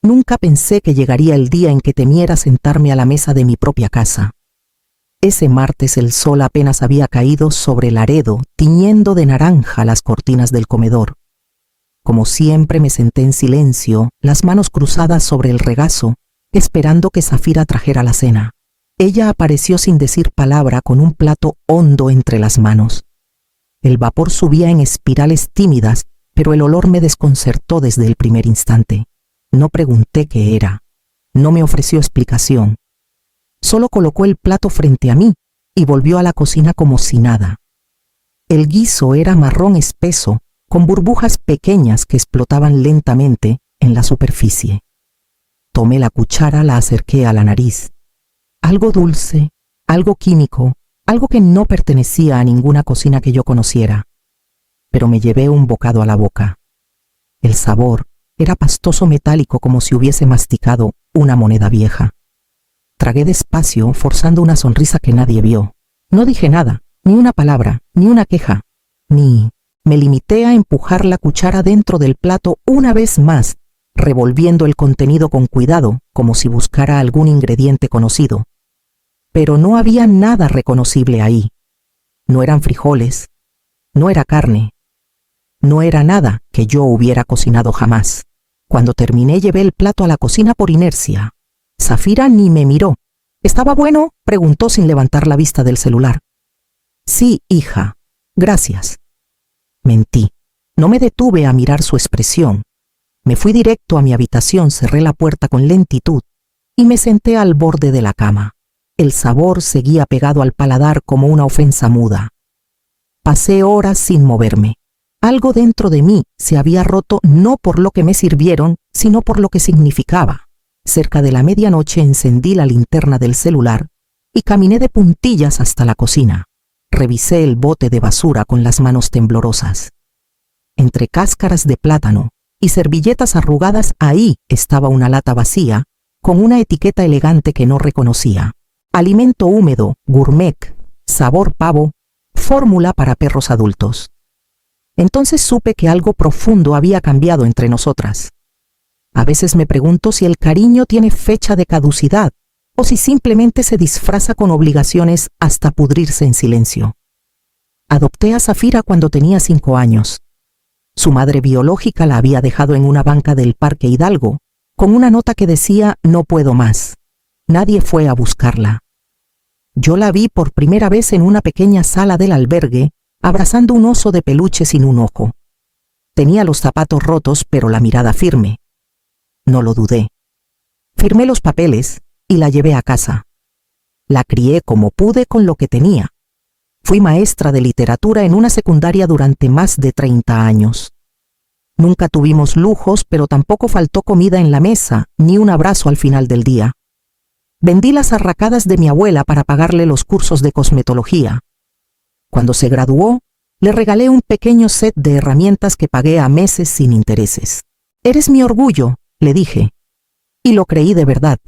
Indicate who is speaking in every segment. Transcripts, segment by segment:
Speaker 1: Nunca pensé que llegaría el día en que temiera sentarme a la mesa de mi propia casa. Ese martes el sol apenas había caído sobre Laredo, tiñendo de naranja las cortinas del comedor. Como siempre me senté en silencio, las manos cruzadas sobre el regazo, esperando que Zafira trajera la cena. Ella apareció sin decir palabra con un plato hondo entre las manos. El vapor subía en espirales tímidas, pero el olor me desconcertó desde el primer instante. No pregunté qué era. No me ofreció explicación. Solo colocó el plato frente a mí y volvió a la cocina como si nada. El guiso era marrón espeso, con burbujas pequeñas que explotaban lentamente en la superficie. Tomé la cuchara, la acerqué a la nariz. Algo dulce, algo químico, algo que no pertenecía a ninguna cocina que yo conociera. Pero me llevé un bocado a la boca. El sabor era pastoso metálico, como si hubiese masticado una moneda vieja. Tragué despacio, forzando una sonrisa que nadie vio. No dije nada, ni una palabra, ni una queja, me limité a empujar la cuchara dentro del plato una vez más, revolviendo el contenido con cuidado, como si buscara algún ingrediente conocido. Pero no había nada reconocible ahí. No eran frijoles, no era carne, no era nada que yo hubiera cocinado jamás. Cuando terminé, llevé el plato a la cocina por inercia. Zafira ni me miró. ¿Estaba bueno?, preguntó sin levantar la vista del celular. Sí, hija, gracias. Mentí. No me detuve a mirar su expresión. Me fui directo a mi habitación, cerré la puerta con lentitud y me senté al borde de la cama. El sabor seguía pegado al paladar como una ofensa muda. Pasé horas sin moverme. Algo dentro de mí se había roto, no por lo que me sirvieron, sino por lo que significaba. Cerca de la medianoche encendí la linterna del celular y caminé de puntillas hasta la cocina. Revisé el bote de basura con las manos temblorosas. Entre cáscaras de plátano y servilletas arrugadas, ahí estaba una lata vacía, con una etiqueta elegante que no reconocía. Alimento húmedo, gourmet, sabor pavo, fórmula para perros adultos. Entonces supe que algo profundo había cambiado entre nosotras. A veces me pregunto si el cariño tiene fecha de caducidad o si simplemente se disfraza con obligaciones hasta pudrirse en silencio. Adopté a Zafira cuando tenía 5 años. Su madre biológica la había dejado en una banca del Parque Hidalgo, con una nota que decía «No puedo más». Nadie fue a buscarla. Yo la vi por primera vez en una pequeña sala del albergue, abrazando un oso de peluche sin un ojo. Tenía los zapatos rotos, pero la mirada firme. No lo dudé. Firmé los papeles y la llevé a casa. La crié como pude con lo que tenía. Fui maestra de literatura en una secundaria durante más de 30 años. Nunca tuvimos lujos, pero tampoco faltó comida en la mesa, ni un abrazo al final del día. Vendí las arracadas de mi abuela para pagarle los cursos de cosmetología. Cuando se graduó, le regalé un pequeño set de herramientas que pagué a meses sin intereses. «Eres mi orgullo», le dije. Y lo creí de verdad.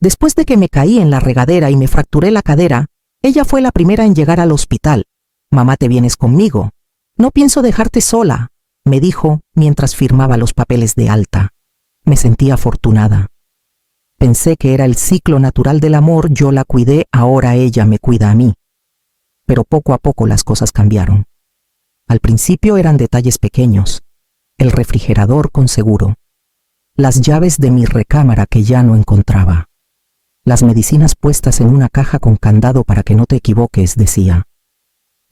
Speaker 1: Después de que me caí en la regadera y me fracturé la cadera, ella fue la primera en llegar al hospital. «Mamá, ¿te vienes conmigo? No pienso dejarte sola», me dijo mientras firmaba los papeles de alta. Me sentí afortunada. Pensé que era el ciclo natural del amor, yo la cuidé, ahora ella me cuida a mí. Pero poco a poco las cosas cambiaron. Al principio eran detalles pequeños. El refrigerador con seguro. Las llaves de mi recámara que ya no encontraba. Las medicinas puestas en una caja con candado para que no te equivoques, decía.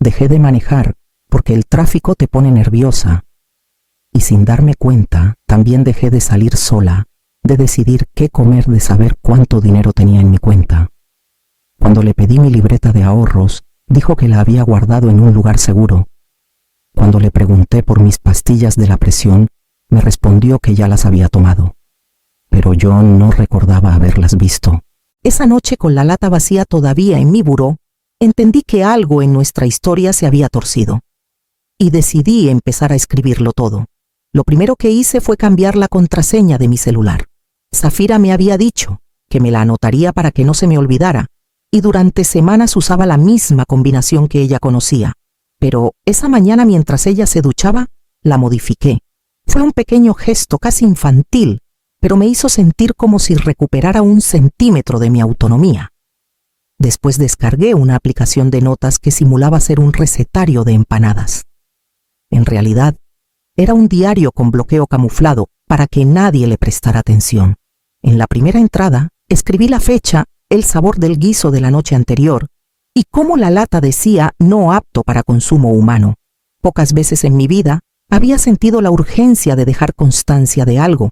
Speaker 1: Dejé de manejar porque el tráfico te pone nerviosa. Y sin darme cuenta, también dejé de salir sola, de decidir qué comer, de saber cuánto dinero tenía en mi cuenta. Cuando le pedí mi libreta de ahorros, dijo que la había guardado en un lugar seguro. Cuando le pregunté por mis pastillas de la presión, me respondió que ya las había tomado. Pero yo no recordaba haberlas visto. Esa noche, con la lata vacía todavía en mi buró, entendí que algo en nuestra historia se había torcido. Y decidí empezar a escribirlo todo. Lo primero que hice fue cambiar la contraseña de mi celular. Zafira me había dicho que me la anotaría para que no se me olvidara, y durante semanas usaba la misma combinación que ella conocía. Pero esa mañana, mientras ella se duchaba, la modifiqué. Fue un pequeño gesto casi infantil, pero me hizo sentir como si recuperara 1 centímetro de mi autonomía. Después descargué una aplicación de notas que simulaba ser un recetario de empanadas. En realidad, era un diario con bloqueo camuflado para que nadie le prestara atención. En la primera entrada, escribí la fecha, el sabor del guiso de la noche anterior y cómo la lata decía no apto para consumo humano. Pocas veces en mi vida había sentido la urgencia de dejar constancia de algo,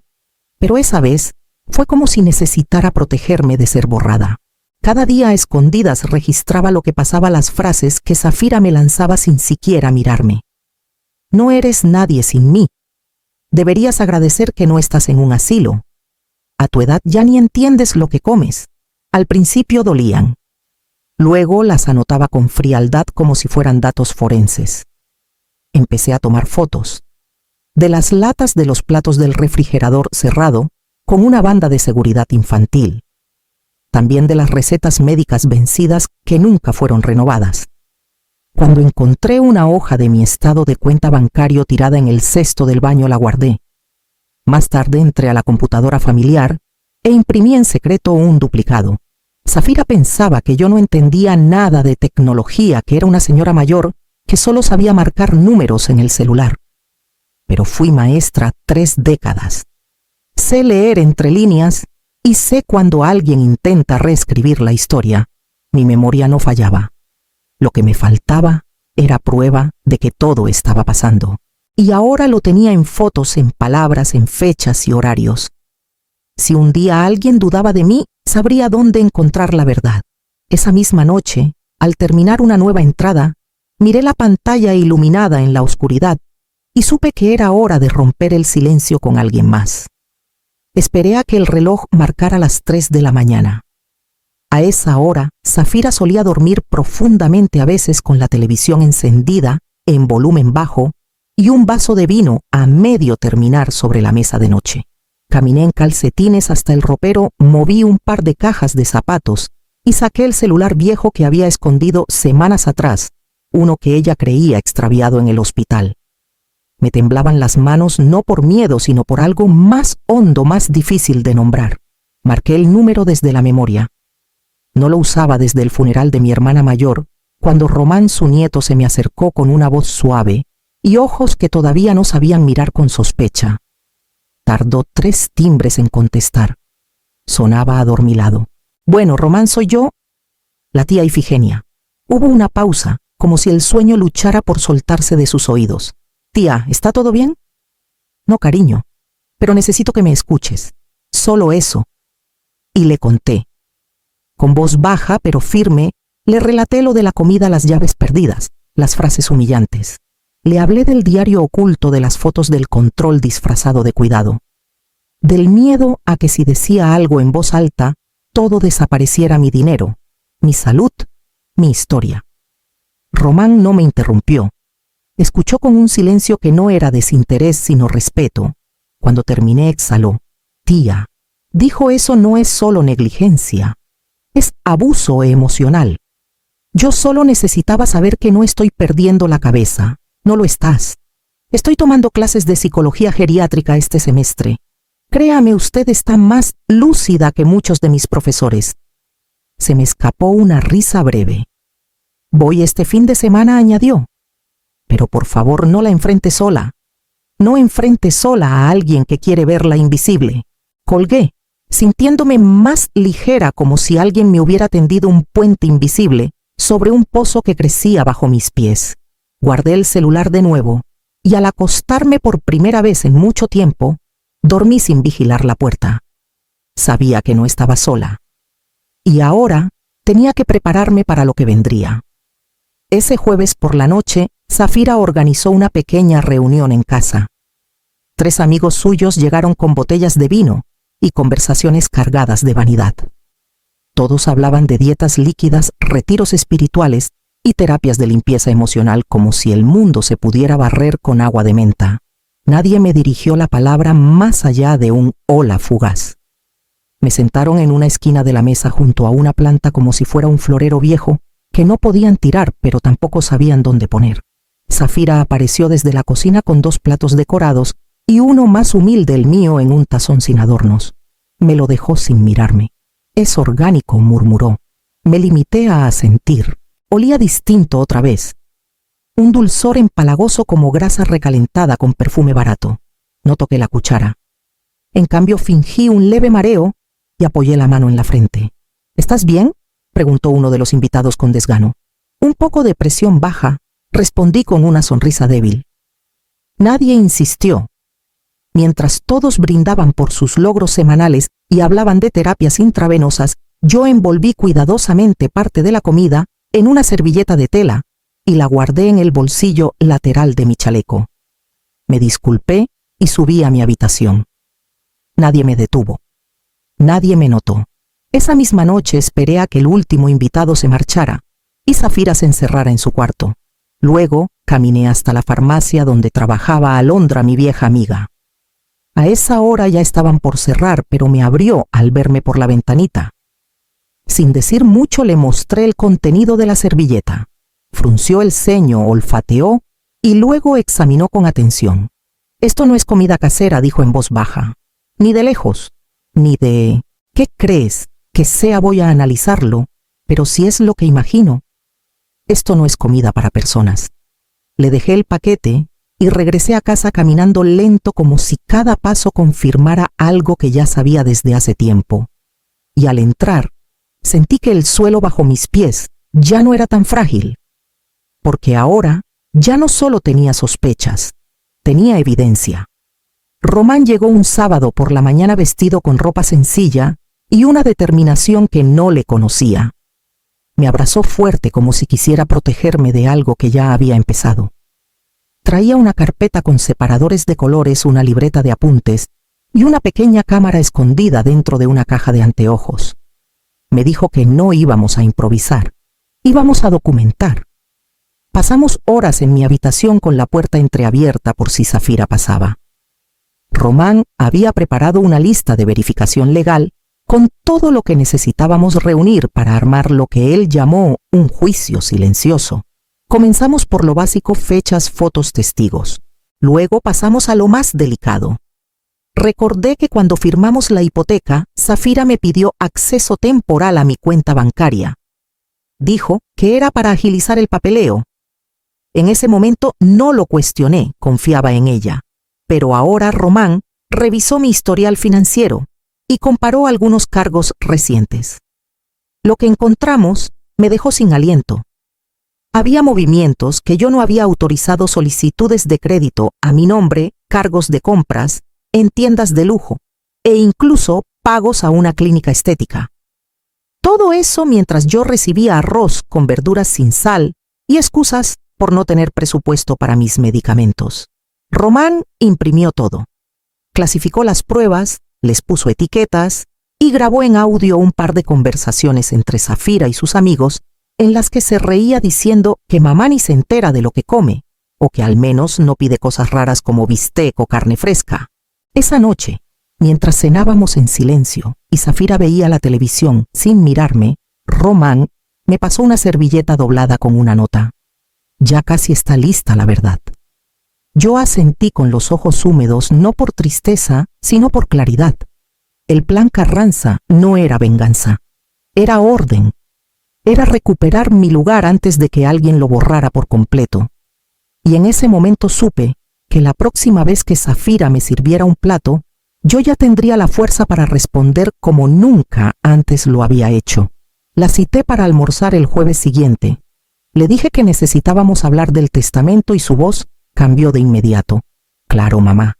Speaker 1: pero esa vez fue como si necesitara protegerme de ser borrada. Cada día a escondidas registraba lo que pasaba, las frases que Zafira me lanzaba sin siquiera mirarme. No eres nadie sin mí. Deberías agradecer que no estás en un asilo. A tu edad ya ni entiendes lo que comes. Al principio dolían. Luego las anotaba con frialdad como si fueran datos forenses. Empecé a tomar fotos. De las latas de los platos del refrigerador cerrado con una banda de seguridad infantil. También de las recetas médicas vencidas que nunca fueron renovadas. Cuando encontré una hoja de mi estado de cuenta bancario tirada en el cesto del baño, la guardé. Más tarde entré a la computadora familiar e imprimí en secreto un duplicado. Zafira pensaba que yo no entendía nada de tecnología, que era una señora mayor que solo sabía marcar números en el celular. Pero fui maestra 3 décadas. Sé leer entre líneas y sé cuando alguien intenta reescribir la historia. Mi memoria no fallaba. Lo que me faltaba era prueba de que todo estaba pasando. Y ahora lo tenía en fotos, en palabras, en fechas y horarios. Si un día alguien dudaba de mí, sabría dónde encontrar la verdad. Esa misma noche, al terminar una nueva entrada, miré la pantalla iluminada en la oscuridad y supe que era hora de romper el silencio con alguien más. Esperé a que el reloj marcara las 3 de la mañana. A esa hora, Zafira solía dormir profundamente, a veces con la televisión encendida en volumen bajo y un vaso de vino a medio terminar sobre la mesa de noche. Caminé en calcetines hasta el ropero, moví un par de cajas de zapatos y saqué el celular viejo que había escondido semanas atrás, uno que ella creía extraviado en el hospital. Me temblaban las manos no por miedo, sino por algo más hondo, más difícil de nombrar. Marqué el número desde la memoria. No lo usaba desde el funeral de mi hermana mayor, cuando Román, su nieto, se me acercó con una voz suave y ojos que todavía no sabían mirar con sospecha. Tardó 3 timbres en contestar. Sonaba adormilado. Bueno, Román, soy yo. La tía Ifigenia. Hubo una pausa, como si el sueño luchara por soltarse de sus oídos. Tía, ¿está todo bien? No, cariño, pero necesito que me escuches. Solo eso. Y le conté. Con voz baja pero firme, le relaté lo de la comida, las llaves perdidas, las frases humillantes. Le hablé del diario oculto, de las fotos, del control disfrazado de cuidado. Del miedo a que si decía algo en voz alta, todo desapareciera: mi dinero, mi salud, mi historia. Román no me interrumpió. Escuchó con un silencio que no era desinterés sino respeto. Cuando terminé exhaló. Tía, dijo, eso no es solo negligencia. Es abuso emocional. Yo solo necesitaba saber que no estoy perdiendo la cabeza. No lo estás. Estoy tomando clases de psicología geriátrica este semestre. Créame, usted está más lúcida que muchos de mis profesores. Se me escapó una risa breve. Voy este fin de semana, añadió. Pero por favor, no la enfrente sola. No enfrente sola a alguien que quiere verla invisible. Colgué, sintiéndome más ligera, como si alguien me hubiera tendido un puente invisible sobre un pozo que crecía bajo mis pies. Guardé el celular de nuevo y al acostarme por primera vez en mucho tiempo, dormí sin vigilar la puerta. Sabía que no estaba sola. Y ahora tenía que prepararme para lo que vendría. Ese jueves por la noche, Zafira organizó una pequeña reunión en casa. 3 amigos suyos llegaron con botellas de vino y conversaciones cargadas de vanidad. Todos hablaban de dietas líquidas, retiros espirituales y terapias de limpieza emocional, como si el mundo se pudiera barrer con agua de menta. Nadie me dirigió la palabra más allá de un hola fugaz. Me sentaron en una esquina de la mesa junto a una planta como si fuera un florero viejo que no podían tirar, pero tampoco sabían dónde poner. Zafira apareció desde la cocina con 2 platos decorados y uno más humilde el mío en un tazón sin adornos. Me lo dejó sin mirarme. Es orgánico, murmuró. Me limité a asentir. Olía distinto otra vez. Un dulzor empalagoso como grasa recalentada con perfume barato. No toqué la cuchara. En cambio fingí un leve mareo y apoyé la mano en la frente. ¿Estás bien?, preguntó uno de los invitados con desgano. Un poco de presión baja, respondí con una sonrisa débil. Nadie insistió. Mientras todos brindaban por sus logros semanales y hablaban de terapias intravenosas, yo envolví cuidadosamente parte de la comida en una servilleta de tela y la guardé en el bolsillo lateral de mi chaleco. Me disculpé y subí a mi habitación. Nadie me detuvo. Nadie me notó. Esa misma noche esperé a que el último invitado se marchara y Zafira se encerrara en su cuarto. Luego caminé hasta la farmacia donde trabajaba Alondra, mi vieja amiga. A esa hora ya estaban por cerrar, pero me abrió al verme por la ventanita. Sin decir mucho le mostré el contenido de la servilleta. Frunció el ceño, olfateó y luego examinó con atención. «Esto no es comida casera», dijo en voz baja. «Ni de lejos, ni de... ¿Qué crees? Que sea, voy a analizarlo, pero si es lo que imagino. Esto no es comida para personas». Le dejé el paquete y regresé a casa caminando lento como si cada paso confirmara algo que ya sabía desde hace tiempo. Y al entrar, sentí que el suelo bajo mis pies ya no era tan frágil, porque ahora ya no solo tenía sospechas, tenía evidencia. Román llegó un sábado por la mañana vestido con ropa sencilla y una determinación que no le conocía. Me abrazó fuerte como si quisiera protegerme de algo que ya había empezado. Traía una carpeta con separadores de colores, una libreta de apuntes y una pequeña cámara escondida dentro de una caja de anteojos. Me dijo que no íbamos a improvisar, íbamos a documentar. Pasamos horas en mi habitación con la puerta entreabierta por si Zafira pasaba. Román había preparado una lista de verificación legal con todo lo que necesitábamos reunir para armar lo que él llamó un juicio silencioso. Comenzamos por lo básico: fechas, fotos, testigos. Luego pasamos a lo más delicado. Recordé que cuando firmamos la hipoteca, Zafira me pidió acceso temporal a mi cuenta bancaria. Dijo que era para agilizar el papeleo. En ese momento no lo cuestioné, confiaba en ella. Pero ahora Román revisó mi historial financiero y comparó algunos cargos recientes. Lo que encontramos me dejó sin aliento. Había movimientos que yo no había autorizado: solicitudes de crédito a mi nombre, cargos de compras en tiendas de lujo e incluso pagos a una clínica estética. Todo eso mientras yo recibía arroz con verduras sin sal y excusas por no tener presupuesto para mis medicamentos. Román imprimió todo, clasificó las pruebas, les puso etiquetas y grabó en audio un par de conversaciones entre Zafira y sus amigos en las que se reía diciendo que mamá ni se entera de lo que come, o que al menos no pide cosas raras como bistec o carne fresca. Esa noche, mientras cenábamos en silencio y Zafira veía la televisión sin mirarme, Román me pasó una servilleta doblada con una nota. «Ya casi está lista, la verdad». Yo asentí con los ojos húmedos, no por tristeza, sino por claridad. El plan Carranza no era venganza, era orden. Era recuperar mi lugar antes de que alguien lo borrara por completo. Y en ese momento supe que la próxima vez que Zafira me sirviera un plato, yo ya tendría la fuerza para responder como nunca antes lo había hecho. La cité para almorzar el jueves siguiente. Le dije que necesitábamos hablar del testamento y su voz cambió de inmediato. «Claro, mamá».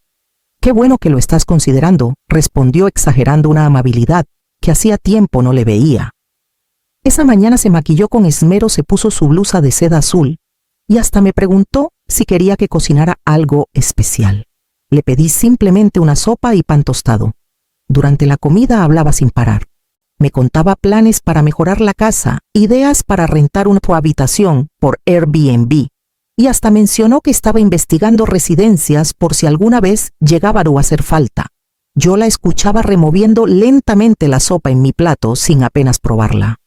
Speaker 1: «Qué bueno que lo estás considerando», respondió exagerando una amabilidad que hacía tiempo no le veía. Esa mañana se maquilló con esmero, se puso su blusa de seda azul y hasta me preguntó si quería que cocinara algo especial. Le pedí simplemente una sopa y pan tostado. Durante la comida hablaba sin parar. Me contaba planes para mejorar la casa, ideas para rentar una habitación por Airbnb, y hasta mencionó que estaba investigando residencias por si alguna vez llegaba a hacer falta. Yo la escuchaba removiendo lentamente la sopa en mi plato sin apenas probarla.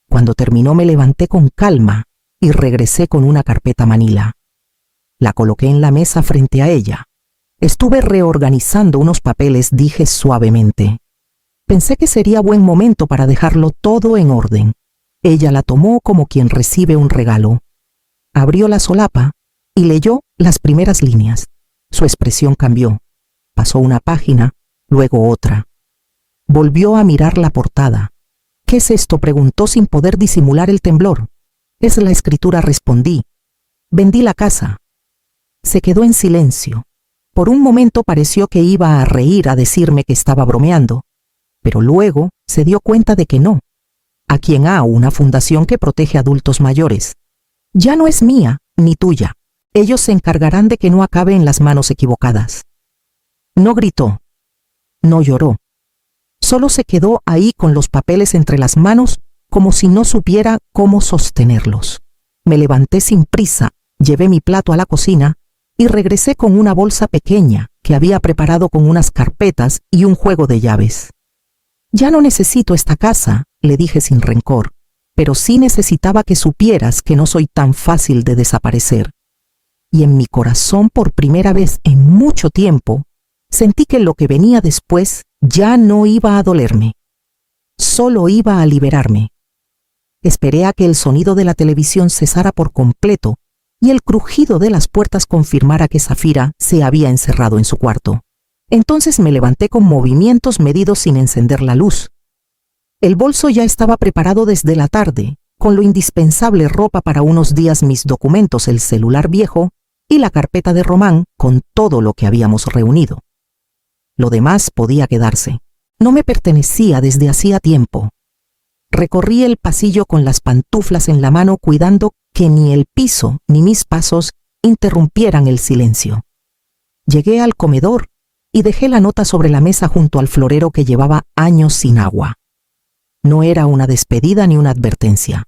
Speaker 1: Cuando terminó me levanté con calma y regresé con una carpeta manila. La coloqué en la mesa frente a ella. Estuve reorganizando unos papeles, dije suavemente. Pensé que sería buen momento para dejarlo todo en orden. Ella la tomó como quien recibe un regalo. Abrió la solapa y leyó las primeras líneas. Su expresión cambió. Pasó una página, luego otra. Volvió a mirar la portada. ¿Qué es esto?, preguntó sin poder disimular el temblor. Es la escritura, respondí. Vendí la casa. Se quedó en silencio. Por un momento pareció que iba a reír, a decirme que estaba bromeando, pero luego se dio cuenta de que no. A quien ha una fundación que protege a adultos mayores. Ya no es mía ni tuya. Ellos se encargarán de que no acabe en las manos equivocadas. No gritó. No lloró. Solo se quedó ahí con los papeles entre las manos, como si no supiera cómo sostenerlos. Me levanté sin prisa, llevé mi plato a la cocina y regresé con una bolsa pequeña que había preparado con unas carpetas y un juego de llaves. Ya no necesito esta casa, le dije sin rencor, pero sí necesitaba que supieras que no soy tan fácil de desaparecer. Y en mi corazón, por primera vez en mucho tiempo, sentí que lo que venía después ya no iba a dolerme. Solo iba a liberarme. Esperé a que el sonido de la televisión cesara por completo y el crujido de las puertas confirmara que Zafira se había encerrado en su cuarto. Entonces me levanté con movimientos medidos sin encender la luz. El bolso ya estaba preparado desde la tarde, con lo indispensable: ropa para unos días, mis documentos, el celular viejo y la carpeta de Román con todo lo que habíamos reunido. Lo demás podía quedarse. No me pertenecía desde hacía tiempo. Recorrí el pasillo con las pantuflas en la mano, cuidando que ni el piso ni mis pasos interrumpieran el silencio. Llegué al comedor y dejé la nota sobre la mesa junto al florero que llevaba años sin agua. No era una despedida ni una advertencia.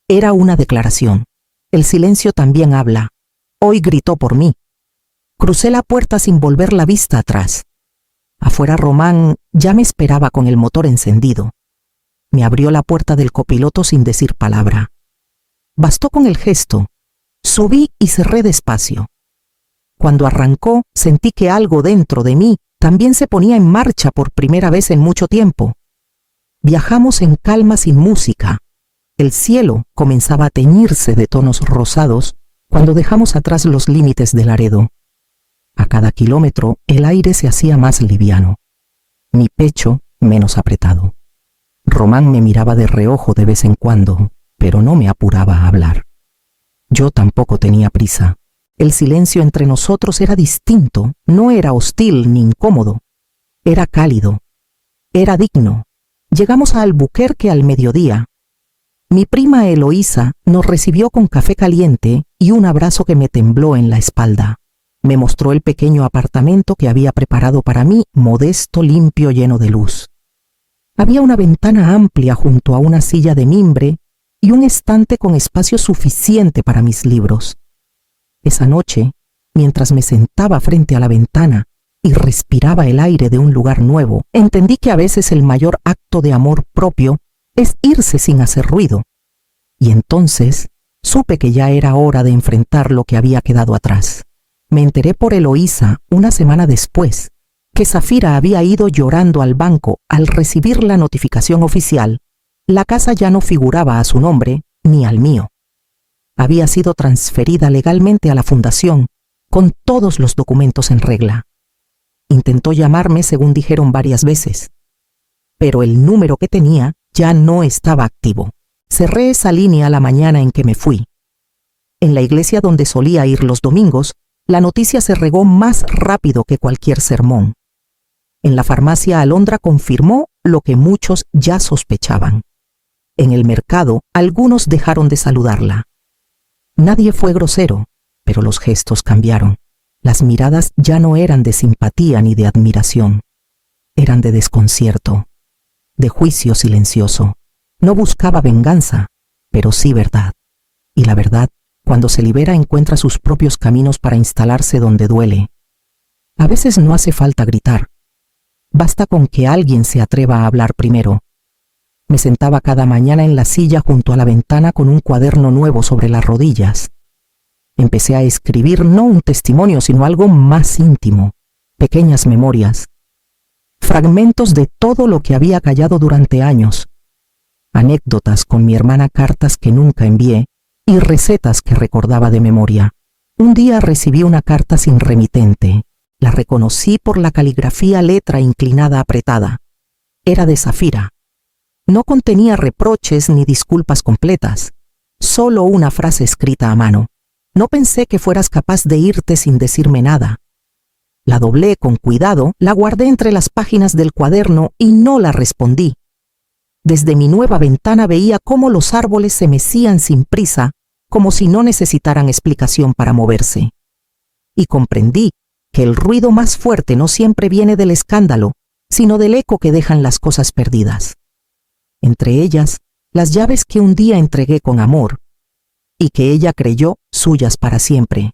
Speaker 1: Era una declaración. El silencio también habla. Hoy gritó por mí. Crucé la puerta sin volver la vista atrás. Afuera Román ya me esperaba con el motor encendido. Me abrió la puerta del copiloto sin decir palabra. Bastó con el gesto. Subí y cerré despacio. Cuando arrancó, sentí que algo dentro de mí también se ponía en marcha por primera vez en mucho tiempo. Viajamos en calma, sin música. El cielo comenzaba a teñirse de tonos rosados cuando dejamos atrás los límites de Laredo. A cada kilómetro el aire se hacía más liviano, mi pecho menos apretado. Román me miraba de reojo de vez en cuando, pero no me apuraba a hablar. Yo tampoco tenía prisa. El silencio entre nosotros era distinto, no era hostil ni incómodo. Era cálido, era digno. Llegamos a Albuquerque al mediodía. Mi prima Eloísa nos recibió con café caliente y un abrazo que me tembló en la espalda. Me mostró el pequeño apartamento que había preparado para mí, modesto, limpio, lleno de luz. Había una ventana amplia junto a una silla de mimbre y un estante con espacio suficiente para mis libros. Esa noche, mientras me sentaba frente a la ventana y respiraba el aire de un lugar nuevo, entendí que a veces el mayor acto de amor propio es irse sin hacer ruido. Y entonces supe que ya era hora de enfrentar lo que había quedado atrás. Me enteré por Eloísa, una semana después, que Zafira había ido llorando al banco al recibir la notificación oficial. La casa ya no figuraba a su nombre ni al mío. Había sido transferida legalmente a la fundación, con todos los documentos en regla. Intentó llamarme, según dijeron, varias veces, pero el número que tenía ya no estaba activo. Cerré esa línea la mañana en que me fui. En la iglesia donde solía ir los domingos, la noticia se regó más rápido que cualquier sermón. En la farmacia Alondra confirmó lo que muchos ya sospechaban. En el mercado, algunos dejaron de saludarla. Nadie fue grosero, pero los gestos cambiaron. Las miradas ya no eran de simpatía ni de admiración. Eran de desconcierto, de juicio silencioso. No buscaba venganza, pero sí verdad. Y la verdad, cuando se libera, encuentra sus propios caminos para instalarse donde duele. A veces no hace falta gritar. Basta con que alguien se atreva a hablar primero. Me sentaba cada mañana en la silla junto a la ventana con un cuaderno nuevo sobre las rodillas. Empecé a escribir no un testimonio, sino algo más íntimo, pequeñas memorias, fragmentos de todo lo que había callado durante años, anécdotas con mi hermana, cartas que nunca envié y recetas que recordaba de memoria. Un día recibí una carta sin remitente. La reconocí por la caligrafía, letra inclinada apretada. Era de Zafira. No contenía reproches ni disculpas completas, solo una frase escrita a mano. No pensé que fueras capaz de irte sin decirme nada. La doblé con cuidado, la guardé entre las páginas del cuaderno y no la respondí. Desde mi nueva ventana veía cómo los árboles se mecían sin prisa, como si no necesitaran explicación para moverse. Y comprendí que el ruido más fuerte no siempre viene del escándalo, sino del eco que dejan las cosas perdidas. Entre ellas, las llaves que un día entregué con amor y que ella creyó suyas para siempre.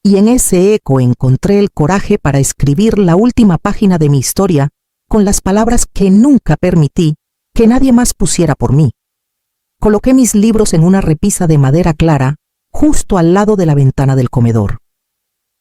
Speaker 1: Y en ese eco encontré el coraje para escribir la última página de mi historia con las palabras que nunca permití que nadie más pusiera por mí. Coloqué mis libros en una repisa de madera clara, justo al lado de la ventana del comedor.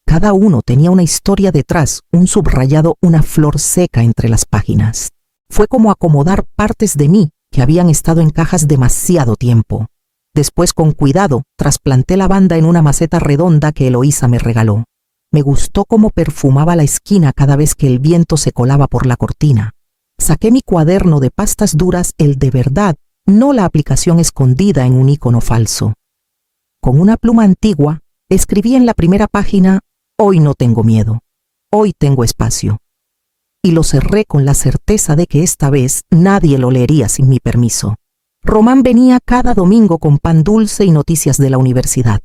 Speaker 1: Cada uno tenía una historia detrás, un subrayado, una flor seca entre las páginas. Fue como acomodar partes de mí que habían estado en cajas demasiado tiempo. Después, con cuidado, trasplanté la banda en una maceta redonda que Eloísa me regaló. Me gustó cómo perfumaba la esquina cada vez que el viento se colaba por la cortina. Saqué mi cuaderno de pastas duras, el de verdad, no la aplicación escondida en un icono falso. Con una pluma antigua, escribí en la primera página: hoy no tengo miedo, hoy tengo espacio. Y lo cerré con la certeza de que esta vez nadie lo leería sin mi permiso. Román venía cada domingo con pan dulce y noticias de la universidad.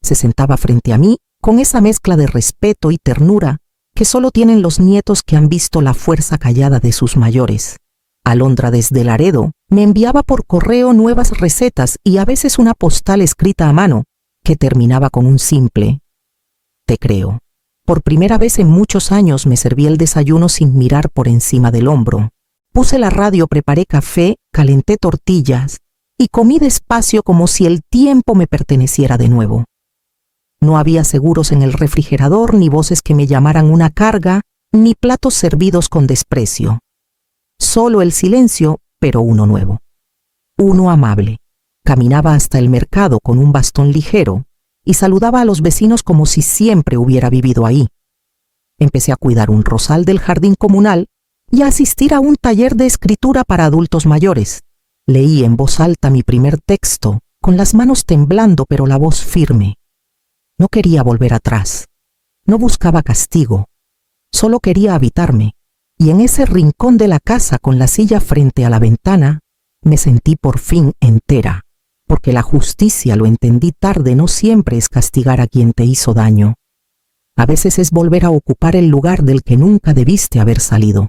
Speaker 1: Se sentaba frente a mí con esa mezcla de respeto y ternura que solo tienen los nietos que han visto la fuerza callada de sus mayores. Alondra desde Laredo me enviaba por correo nuevas recetas y a veces una postal escrita a mano que terminaba con un simple: te creo. Por primera vez en muchos años me serví el desayuno sin mirar por encima del hombro. Puse la radio, preparé café, calenté tortillas y comí despacio como si el tiempo me perteneciera de nuevo. No había seguros en el refrigerador, ni voces que me llamaran una carga, ni platos servidos con desprecio. Solo el silencio, pero uno nuevo. Uno amable. Caminaba hasta el mercado con un bastón ligero y saludaba a los vecinos como si siempre hubiera vivido ahí. Empecé a cuidar un rosal del jardín comunal y a asistir a un taller de escritura para adultos mayores. Leí en voz alta mi primer texto, con las manos temblando pero la voz firme. No quería volver atrás. No buscaba castigo. Solo quería habitarme. Y en ese rincón de la casa, con la silla frente a la ventana, me sentí por fin entera. Porque la justicia, lo entendí tarde, no siempre es castigar a quien te hizo daño. A veces es volver a ocupar el lugar del que nunca debiste haber salido.